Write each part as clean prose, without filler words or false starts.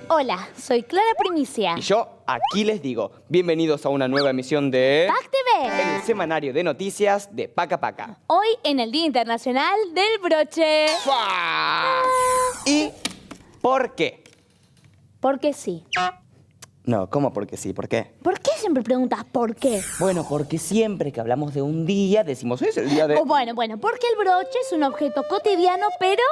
Hola, soy Clara Primicia. Y yo aquí les digo, bienvenidos a una nueva emisión de... PAC TV. El semanario de noticias de Paca Paca. Hoy en el Día Internacional del Broche. ¡Fua! ¿Y por qué? Porque sí. No, ¿cómo porque sí? ¿Por qué? ¿Por qué siempre preguntas por qué? Bueno, porque siempre que hablamos de un día, decimos, es el día de... Bueno, porque el broche es un objeto cotidiano, pero...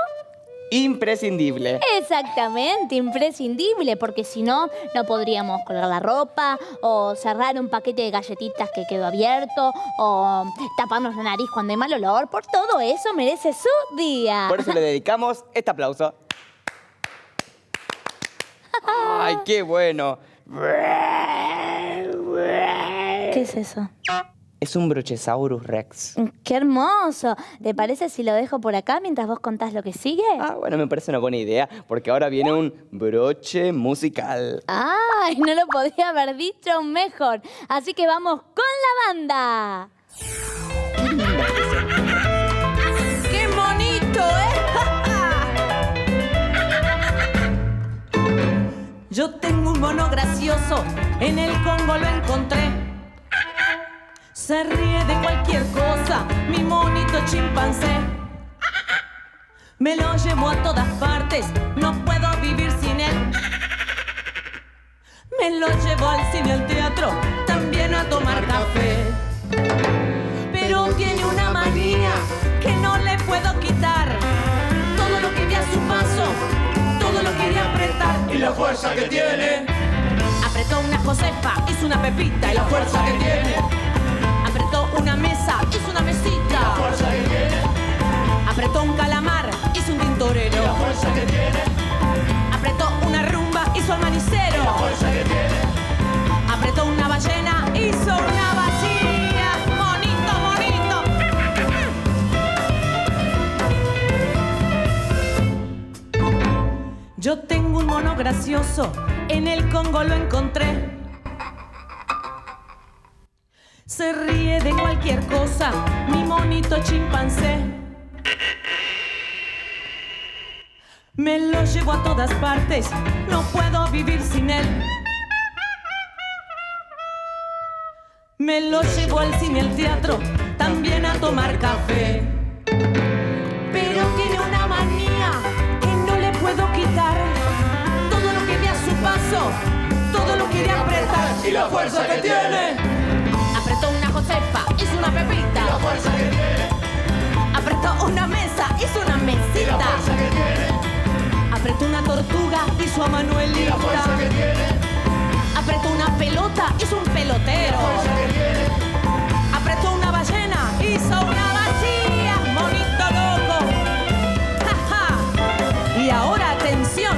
imprescindible. Exactamente, imprescindible, porque si no, no podríamos colgar la ropa, o cerrar un paquete de galletitas que quedó abierto, o taparnos la nariz cuando hay mal olor. Por todo eso merece su día. Por eso le dedicamos este aplauso. ¡Ay, qué bueno! ¿Qué es eso? Es un Brochesaurus Rex. ¡Qué hermoso! ¿Te parece si lo dejo por acá mientras vos contás lo que sigue? Ah, bueno, me parece una buena idea, porque ahora viene un broche musical. ¡Ay! No lo podría haber dicho mejor. Así que vamos con la banda. ¡Qué bonito, Yo tengo un mono gracioso, en el Congo lo encontré. Se ríe de cualquier cosa, mi monito chimpancé. Me lo llevo a todas partes, no puedo vivir sin él. Me lo llevo al cine, al teatro, también a tomar café. Pero tiene una manía que no le puedo quitar. Todo lo que ve a su paso, todo lo quiere apretar. Y la fuerza que tiene. Apretó una Josefa, hizo una Pepita. Y la fuerza que tiene. Apretó una mesa, hizo una mesita. La fuerza que tiene. Apretó un calamar, hizo un tintorero. La fuerza que tiene. Apretó una rumba, hizo el manicero. La fuerza que tiene. Apretó una ballena, hizo una vacía. Monito, monito. Yo tengo un mono gracioso, en el Congo lo encontré. Se ríe de cualquier cosa, mi monito chimpancé. Me lo llevo a todas partes, no puedo vivir sin él. Me lo llevo al cine, al teatro, también a tomar café. Pero tiene una manía que no le puedo quitar. Todo lo que ve a su paso, todo lo quiere apretar. Y la fuerza que tiene. Apretó una Josefa, hizo una Pepita. Y la fuerza que tiene. Apretó una mesa, hizo una Y la mesita. fuerza que tiene. Apretó una tortuga, hizo a Y la Manuelita. fuerza que tiene. Apretó una pelota, hizo un pelotero. La fuerza que tiene. Apretó una ballena, hizo una vacía. Monito loco. ¡Ja, ja! Y ahora atención,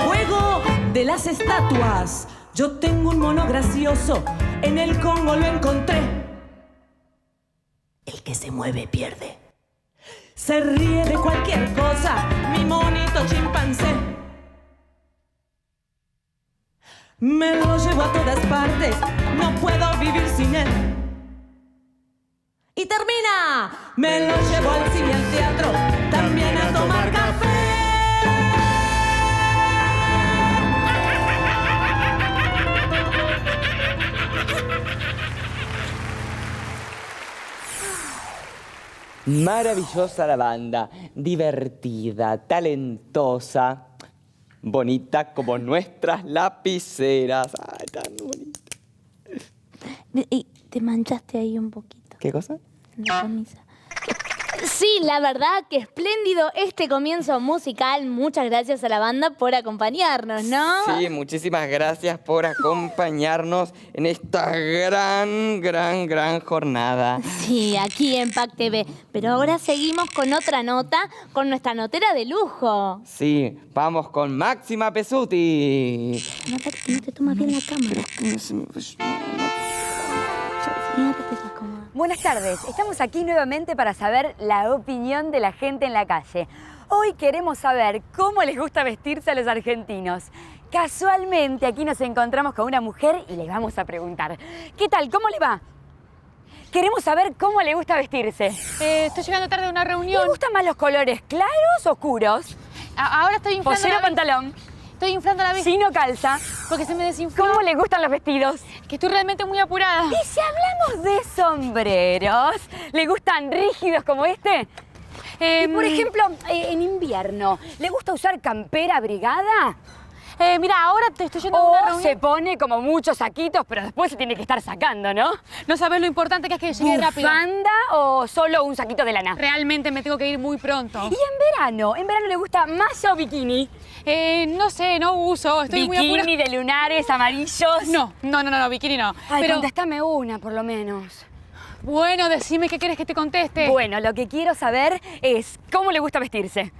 juego de las estatuas. Yo tengo un mono gracioso, en el Congo lo encontré. El que se mueve pierde. Se ríe de cualquier cosa, mi monito chimpancé. Me lo llevo a todas partes, no puedo vivir sin él. Y termina, me lo llevo al cine, al teatro, también a tomar café. Maravillosa la banda, divertida, talentosa, bonita como nuestras lapiceras. Ay, tan bonita. Y te manchaste ahí un poquito. ¿Qué cosa? La camisa. Sí, la verdad que espléndido este comienzo musical. Muchas gracias a la banda por acompañarnos, ¿no? Sí, muchísimas gracias por acompañarnos en esta gran jornada. Sí, aquí en PAC TV. Pero ahora seguimos con otra nota, con nuestra notera de lujo. Sí, vamos con Máxima Pesuti. No te tomas bien la cámara. Fíjate que se acomoda. Buenas tardes, estamos aquí nuevamente para saber la opinión de la gente en la calle. Hoy queremos saber cómo les gusta vestirse a los argentinos. Casualmente aquí nos encontramos con una mujer y le vamos a preguntar. ¿Qué tal? ¿Cómo le va? Queremos saber cómo le gusta vestirse. Estoy llegando tarde a una reunión. ¿Le gustan más los colores claros o oscuros? Ahora estoy inflando ¿Pollera o la... pantalón? Estoy inflando la vista Si no calza, porque se me desinfló. ¿cómo le gustan los vestidos? Que estoy realmente muy apurada. Y si hablamos de sombreros, ¿le gustan rígidos como este? Y por ejemplo, en invierno, ¿le gusta usar campera abrigada? Mira, ahora te estoy yendo a una O reunión. se pone como muchos saquitos, pero después se tiene que estar sacando, ¿no? No sabes lo importante que es que llegue rápido. ¿Bufanda o solo un saquito de lana? Realmente me tengo que ir muy pronto. ¿Y en verano le gusta malla o bikini? No sé, no uso. Estoy muy apurada. ¿Bikini de lunares amarillos? No, bikini no. Ay, Pero, contéstame una, por lo menos. bueno, decime qué quieres que te conteste. Bueno, lo que quiero saber es cómo le gusta vestirse.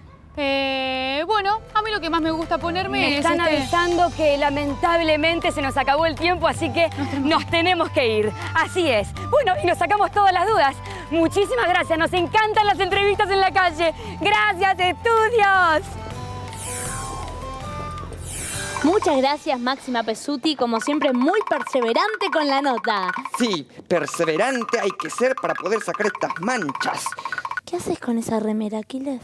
Bueno, a mí lo que más me gusta ponerme Me es están avisando que lamentablemente se nos acabó el tiempo, así que nos tenemos que ir. Así es. Bueno, y nos sacamos todas las dudas. Muchísimas gracias. Nos encantan las entrevistas en la calle. Gracias, estudios. Muchas gracias, Máxima Pesuti, como siempre muy perseverante con la nota. Sí, perseverante hay que ser para poder sacar estas manchas. ¿Qué haces con esa remera, Aquiles?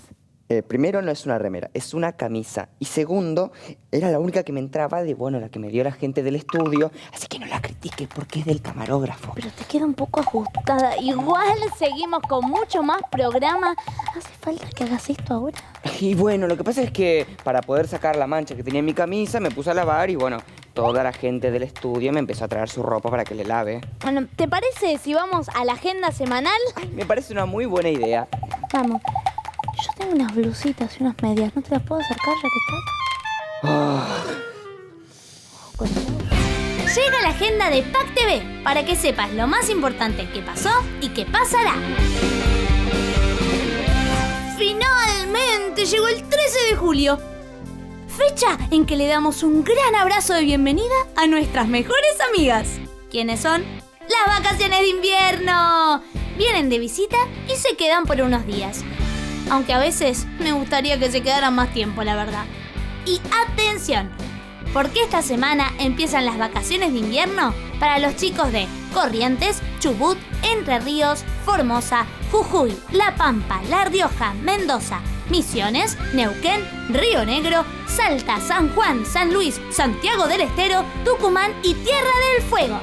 Primero, no es una remera, es una camisa. Y segundo, era la única que me entraba de, bueno, la que me dio la gente del estudio. Así que no la critiques porque es del camarógrafo. Pero te queda un poco ajustada. Igual seguimos con mucho más programa. ¿Hace falta que hagas esto ahora? Y bueno, lo que pasa es que para poder sacar la mancha que tenía en mi camisa, me puse a lavar y bueno, toda la gente del estudio me empezó a traer su ropa para que le lave. Bueno, ¿te parece si vamos a la agenda semanal? Me parece una muy buena idea. Vamos. Yo tengo unas blusitas y unas medias. ¿No te las puedo acercar ya que estás? Llega la agenda de PAC TV para que sepas lo más importante que pasó y que pasará. Finalmente llegó el 13 de julio. Fecha en que le damos un gran abrazo de bienvenida a nuestras mejores amigas. ¿Quiénes son? Las vacaciones de invierno. Vienen de visita y se quedan por unos días. Aunque a veces me gustaría que se quedaran más tiempo, la verdad. Y atención, porque esta semana empiezan las vacaciones de invierno para los chicos de Corrientes, Chubut, Entre Ríos, Formosa, Jujuy, La Pampa, La Rioja, Mendoza, Misiones, Neuquén, Río Negro, Salta, San Juan, San Luis, Santiago del Estero, Tucumán y Tierra del Fuego.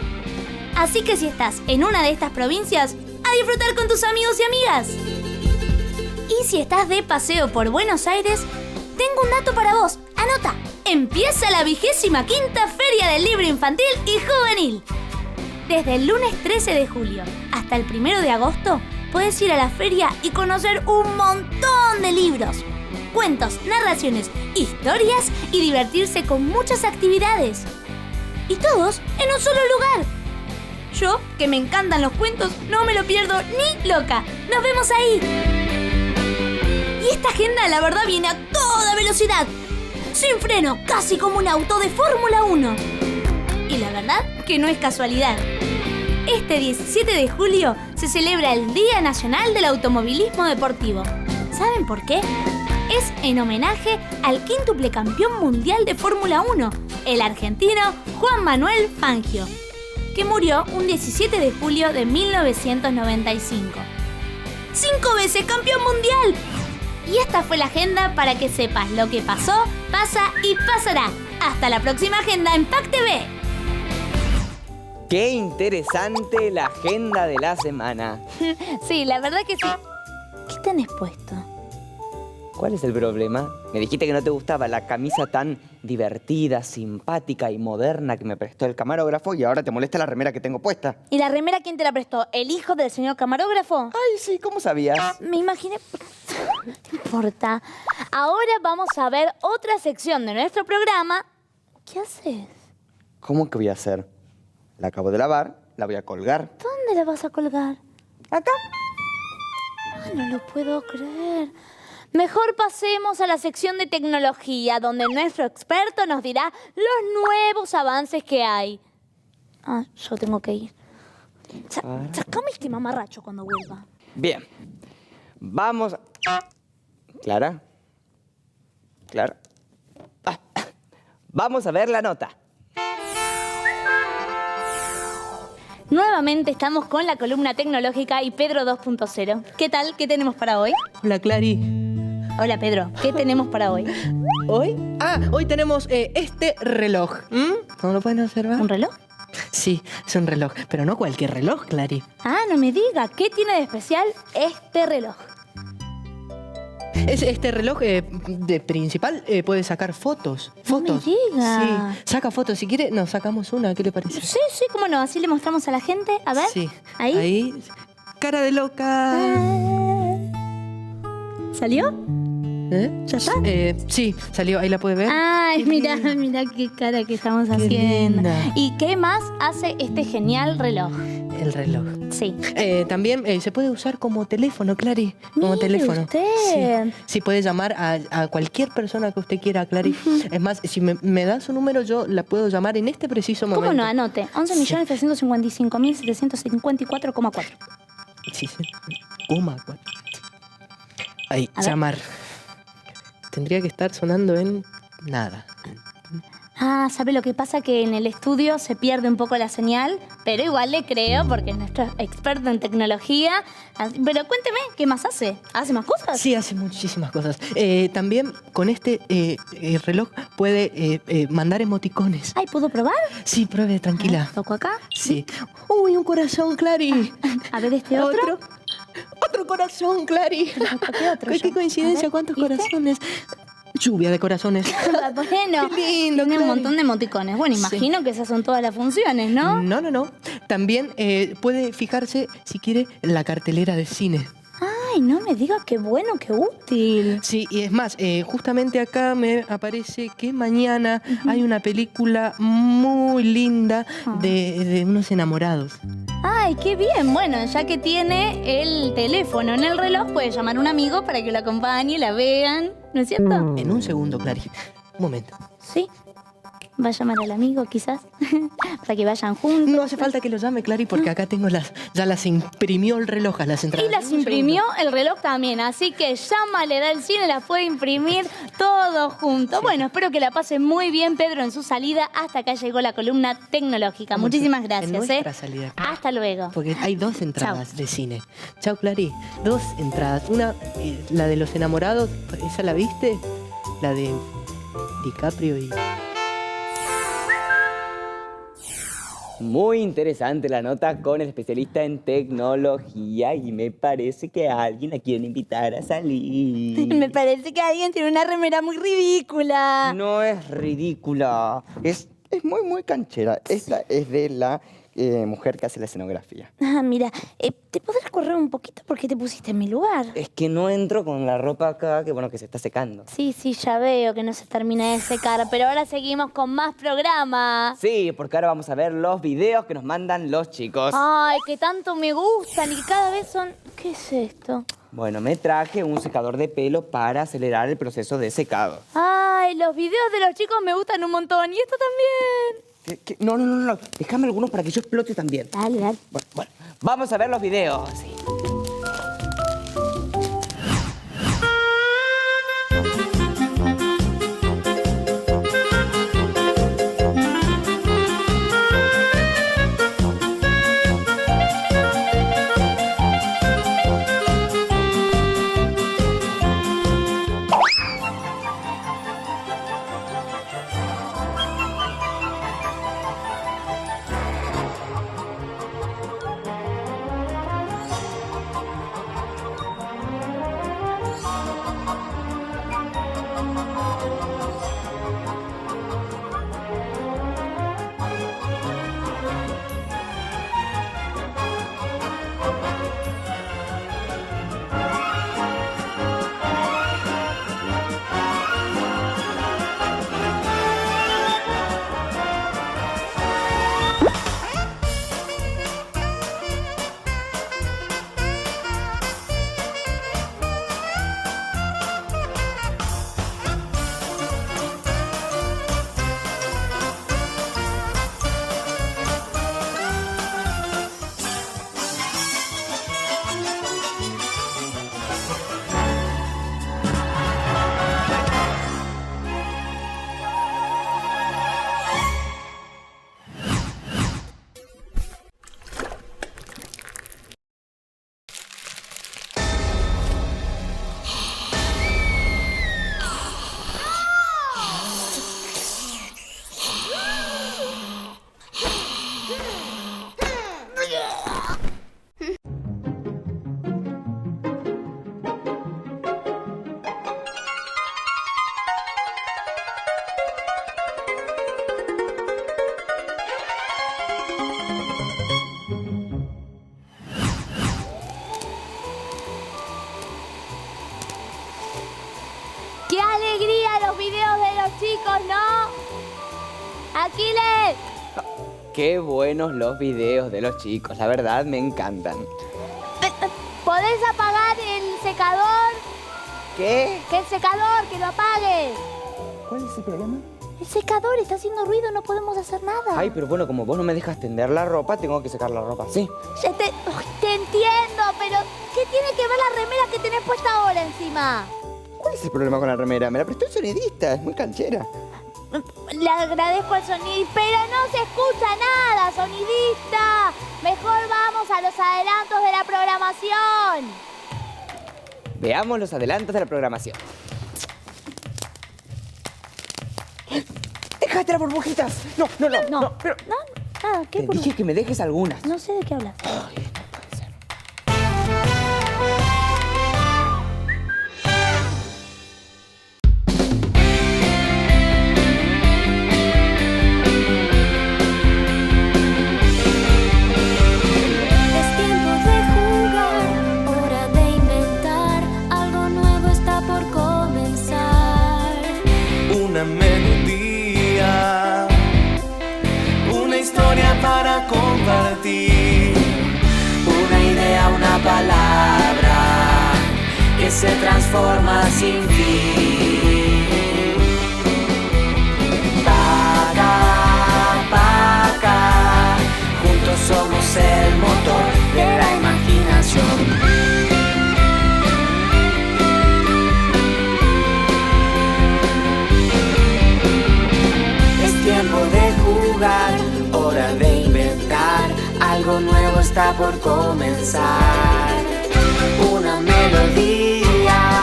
Así que si estás en una de estas provincias, a disfrutar con tus amigos y amigas. Y si estás de paseo por Buenos Aires, tengo un dato para vos. Anota, empieza la 25ª Feria del Libro Infantil y Juvenil. Desde el lunes 13 de julio hasta el 1 de agosto, puedes ir a la feria y conocer un montón de libros, cuentos, narraciones, historias y divertirse con muchas actividades. Y todos en un solo lugar. Yo, que me encantan los cuentos, no me lo pierdo ni loca. ¡Nos vemos ahí! Y esta agenda, la verdad, viene a toda velocidad. Sin freno, casi como un auto de Fórmula 1. Y la verdad que no es casualidad. Este 17 de julio se celebra el Día Nacional del Automovilismo Deportivo. ¿Saben por qué? Es en homenaje al quíntuple campeón mundial de Fórmula 1, el argentino Juan Manuel Fangio, que murió un 17 de julio de 1995. 5 veces campeón mundial. Y esta fue la agenda para que sepas lo que pasó, pasa y pasará. Hasta la próxima agenda en PAC TV. Qué interesante la agenda de la semana. Sí, la verdad que sí. ¿Qué tenés puesto? ¿Cuál es el problema? Me dijiste que no te gustaba la camisa tan divertida, simpática y moderna que me prestó el camarógrafo y ahora te molesta la remera que tengo puesta. ¿Y la remera quién te la prestó? ¿El hijo del señor camarógrafo? Ay, sí, ¿cómo sabías? Me imaginé... No te importa. Ahora vamos a ver otra sección de nuestro programa. ¿Qué haces? ¿Cómo que voy a hacer? La acabo de lavar, la voy a colgar. ¿Dónde la vas a colgar? ¿Acá? Ay, no lo puedo creer. Mejor pasemos a la sección de tecnología, donde nuestro experto nos dirá los nuevos avances que hay. Ah, yo tengo que ir. Sacame este mamarracho cuando vuelva. Bien. Vamos a... ¿Clara? ¿Clara? Ah, vamos a ver la nota. Nuevamente estamos con la columna tecnológica y Pedro 2.0. ¿Qué tal? ¿Qué tenemos para hoy? Hola, Clary. Hola, Pedro. ¿Qué tenemos para hoy? ¿Hoy? Hoy tenemos este reloj. ¿Cómo lo pueden observar? ¿Un reloj? Sí, es un reloj, pero no cualquier reloj, Clary. No me diga. ¿Qué tiene de especial este reloj? Este reloj de principal puede sacar fotos. No me Fotos. diga. Sí, saca fotos. Si quiere, nos sacamos una. ¿Qué le parece? Sí, cómo no. Así le mostramos a la gente. A ver. Sí. Ahí. Cara de loca. ¿Salió? ¿Ya está? Sí, salió. Ahí la puede ver. Ay, Qué mira linda. qué cara que estamos Qué haciendo. linda. ¿Y qué más hace este genial reloj? El reloj. Sí. También se puede usar como teléfono, Clary. Como Mire teléfono. usted. Sí. Sí, puede llamar a cualquier persona que usted quiera, Clary. Es más, si me da su número, yo la puedo llamar en este preciso momento. ¿Cómo no? Anote. 11.355.754,4. Sí, sí. Coma, ahí, A ver. llamar. Tendría que estar sonando en nada. ¿Sabe lo que pasa? Que en el estudio se pierde un poco la señal, pero igual le creo porque es nuestro experto en tecnología. Pero cuénteme, ¿qué más hace? ¿Hace más cosas? Sí, hace muchísimas cosas. También con este reloj puede mandar emoticones. Ay, ¿puedo probar? Sí, pruebe, tranquila. ¿Toco acá? Sí. Uy, un corazón, Clary. A ver, este otro. Otro corazón, Clary. ¿Qué otro Qué yo? coincidencia, A ver, cuántos ¿viste? corazones. Lluvia de corazones. Bueno, Qué lindo, tiene un Clary. montón de emoticones. Bueno, imagino que esas son todas las funciones, ¿no? No. También puede fijarse, si quiere, en la cartelera de cine. Ay, no me diga qué bueno, qué útil. Sí, y es más, justamente acá me aparece que mañana hay una película muy linda de unos enamorados. Ay, qué bien. Bueno, ya que tiene el teléfono en el reloj, puede llamar a un amigo para que lo acompañe, la vean. ¿No es cierto? En un segundo, Clary. Un momento. Sí. Va a llamar al amigo, quizás, para que vayan juntos. No hace falta que lo llame, Clary, porque acá tengo ya las imprimió el reloj a las entradas. Y las imprimió el reloj también, así que llama, le da el cine, las puede imprimir todo junto. Bueno, espero que la pase muy bien, Pedro, en su salida. Hasta acá llegó la columna tecnológica. Muchísimas gracias, En nuestra salida. Hasta luego. Porque hay dos entradas de cine. Chao, Clary. Dos entradas. Una, la de los enamorados, ¿esa la viste? La de DiCaprio y... Muy interesante la nota con el especialista en tecnología y me parece que a alguien la quieren invitar a salir. Me parece que alguien tiene una remera muy ridícula. No es ridícula, es muy canchera. Esta es de la mujer que hace la escenografía. Mira, ¿te podrás correr un poquito porque te pusiste en mi lugar? Es que no entro con la ropa acá, que bueno, que se está secando. Sí, ya veo que no se termina de secar, pero ahora seguimos con más programa. Sí, porque ahora vamos a ver los videos que nos mandan los chicos. Ay, que tanto me gustan y cada vez son... ¿Qué es esto? Bueno, me traje un secador de pelo para acelerar el proceso de secado. Ay, los videos de los chicos me gustan un montón y esto también. No. Déjame algunos para que yo explote también. Dale. Bueno, vamos a ver los videos. Sí. los videos de los chicos, ¿no? ¡Aquiles! Qué buenos los videos de los chicos, la verdad me encantan. ¿Podés apagar el secador? ¿Qué? Que el secador, que lo apagues. ¿Cuál es el problema? El secador está haciendo ruido, no podemos hacer nada. Ay, pero bueno, como vos no me dejas tender la ropa, tengo que secar la ropa así. Te entiendo, pero ¿qué tiene que ver la remera que tenés puesta ahora encima? ¿Cuál es el problema con la remera? Me la prestó el sonidista, es muy canchera. Le agradezco al sonidista, pero no se escucha nada, sonidista. Mejor vamos a los adelantos de la programación. Veamos los adelantos de la programación. ¡Déjate las burbujitas! No, pero... Nada, ¿qué Te dije que me dejes algunas. No sé de qué hablas. Ay, no puede ser. Es tiempo de jugar, hora de inventar, algo nuevo está por comenzar. Una melodía, una historia para compartir, una idea, una palabra que se transforma sin fin. Paca, paca, juntos somos el motor de la imaginación. Tiempo de jugar, hora de inventar, algo nuevo está por comenzar. Una melodía,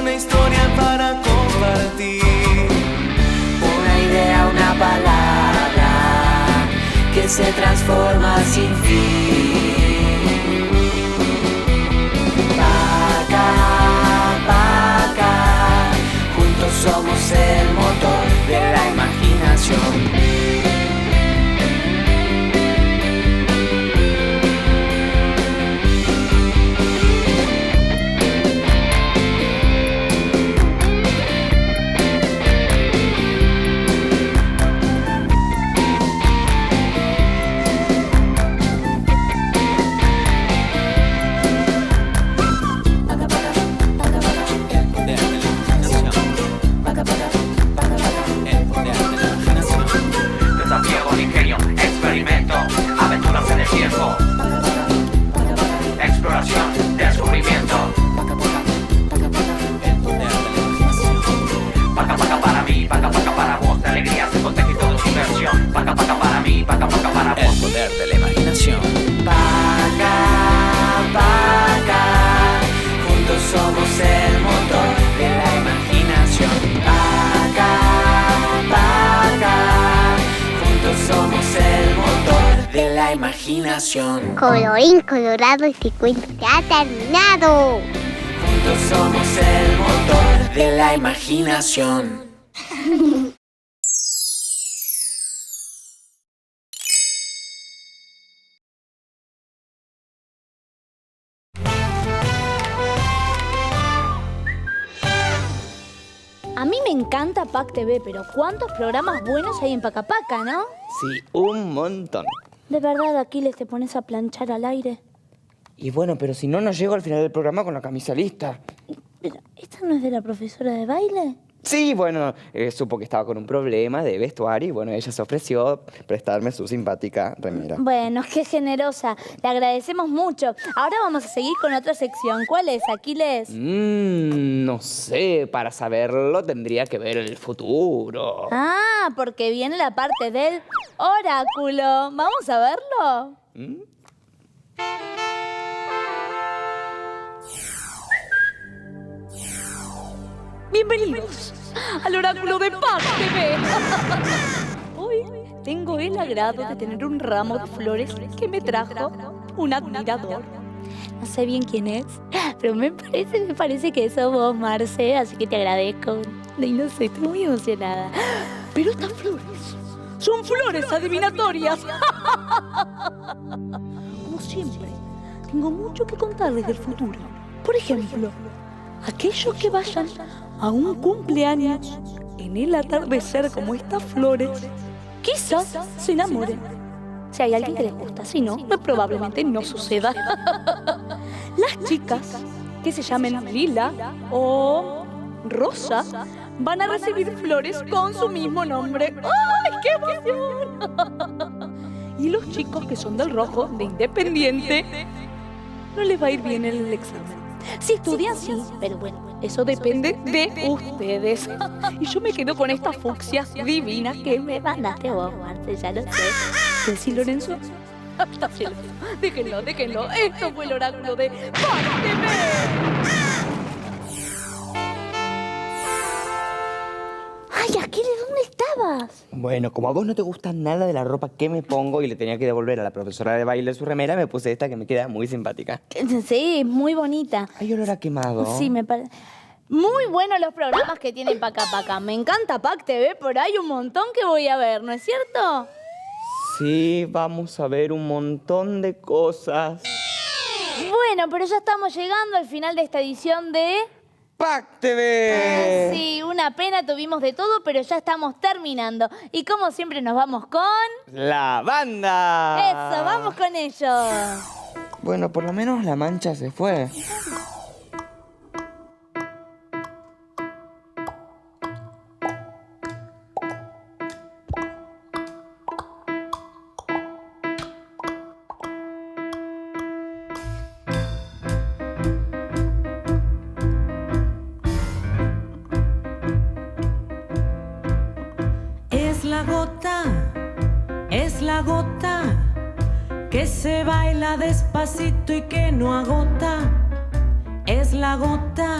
una historia para compartir, una idea, una palabra que se transforma sin fin. Paca, paca, juntos somos el motor de la imaginación. Exploración, descubrimiento. Paca paca para mí, paca paca para vos, de alegría se contagia y todo es diversión. Paca paca para mí, paca paca para vos. El poder de la imaginación. Paca, paca, juntos somos el motor de la imaginación. Paca, paca, juntos somos el motor de la imaginación. Colorín colorado, este cuento ya ha terminado. Juntos somos el motor de la imaginación. A mí me encanta PAC TV, pero ¿cuántos programas buenos hay en Paca Paca, no? Sí, un montón. ¿De verdad, Aquiles, te pones a planchar al aire? Y bueno, pero si no, no llego al final del programa con la camisa lista. Pero, ¿esta no es de la profesora de baile? Sí, bueno, supo que estaba con un problema de vestuario y bueno, ella se ofreció prestarme su simpática remera. Bueno, qué generosa. Le agradecemos mucho. Ahora vamos a seguir con otra sección. ¿Cuál es, Aquiles? No sé, para saberlo tendría que ver el futuro. Ah, porque viene la parte del oráculo. ¿Vamos a verlo? Bienvenidos al oráculo de PAC TV. Hoy tengo el agrado de tener un ramo de flores que me trajo un admirador. No sé bien quién es, pero me parece que sos vos, Marce, así que te agradezco. Y no sé, estoy muy emocionada. Pero estas flores son flores adivinatorias. Como siempre, tengo mucho que contarles del futuro. Por ejemplo, aquellos que vayan a un cumpleaños en el atardecer como estas flores, quizás se enamoren. Si hay alguien que les gusta, si no, probablemente no suceda. Las chicas que se llamen Lila o Rosa van a recibir flores con su mismo nombre. ¡Ay, qué emoción! Y los chicos que son del rojo, de Independiente, no les va a ir bien en el examen. Si estudian, sí, pero bueno, eso depende de ustedes. Y yo me quedo con estas fucsias divinas que me mandaste vos, Marce, ya lo sé. ¿Sí, Lorenzo? Déjenlo. Esto fue el oráculo de ¡Párteme! ¡Ay, Aquel, ¿dónde estabas? Bueno, como a vos no te gusta nada de la ropa que me pongo y le tenía que devolver a la profesora de baile su remera, me puse esta que me queda muy simpática. Sí, muy bonita. Hay olor a quemado. Sí, me parece. Muy buenos los programas que tienen Paca. Me encanta Pac TV, por ahí un montón que voy a ver, ¿no es cierto? Sí, vamos a ver un montón de cosas. Bueno, pero ya estamos llegando al final de esta edición de... ¡Pac TV! Sí, una pena, tuvimos de todo, pero ya estamos terminando. Y como siempre nos vamos con... ¡La banda! Eso, vamos con ellos. Bueno, por lo menos la mancha se fue. Es la gota que se baila despacito y que no agota. Es la gota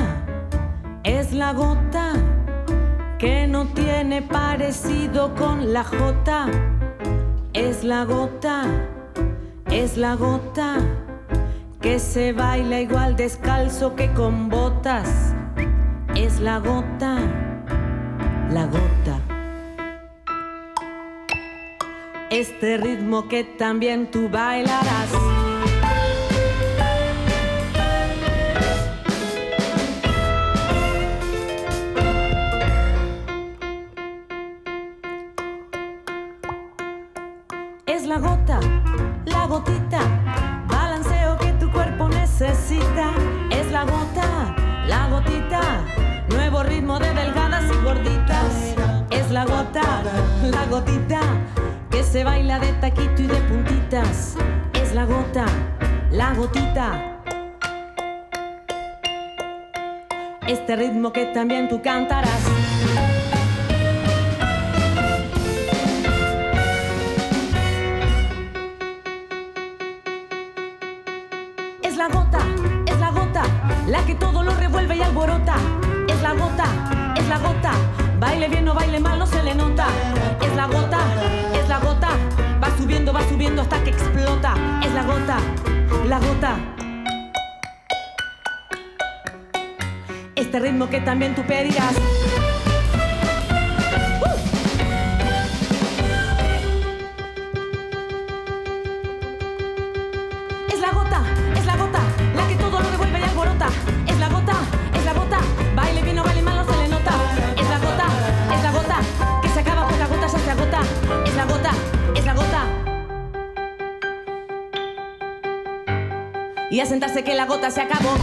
que no tiene parecido con la jota. Es la gota que se baila igual descalzo que con botas. Es la gota. Este ritmo que también tú bailarás. Es la gotita, balanceo que tu cuerpo necesita. Es la gotita, nuevo ritmo de delgadas y gorditas. Es la gotita, que se baila de taquito y de puntitas. Es la gotita. Este ritmo que también tú cantarás. Es la gota, la que todo lo revuelve y alborota. Es la gota, baile bien o baile mal no se le nota. Es la gota, va subiendo hasta que explota. Es la gota. Este ritmo que también tú pedirás. Es la gota, la que todo lo revuelve y alborota. Es la gota, baile bien o baile mal no se le nota. Es la gota, que se acaba pues la gota ya se agota. Es la gota. Y a sentarse que la gota se acabó.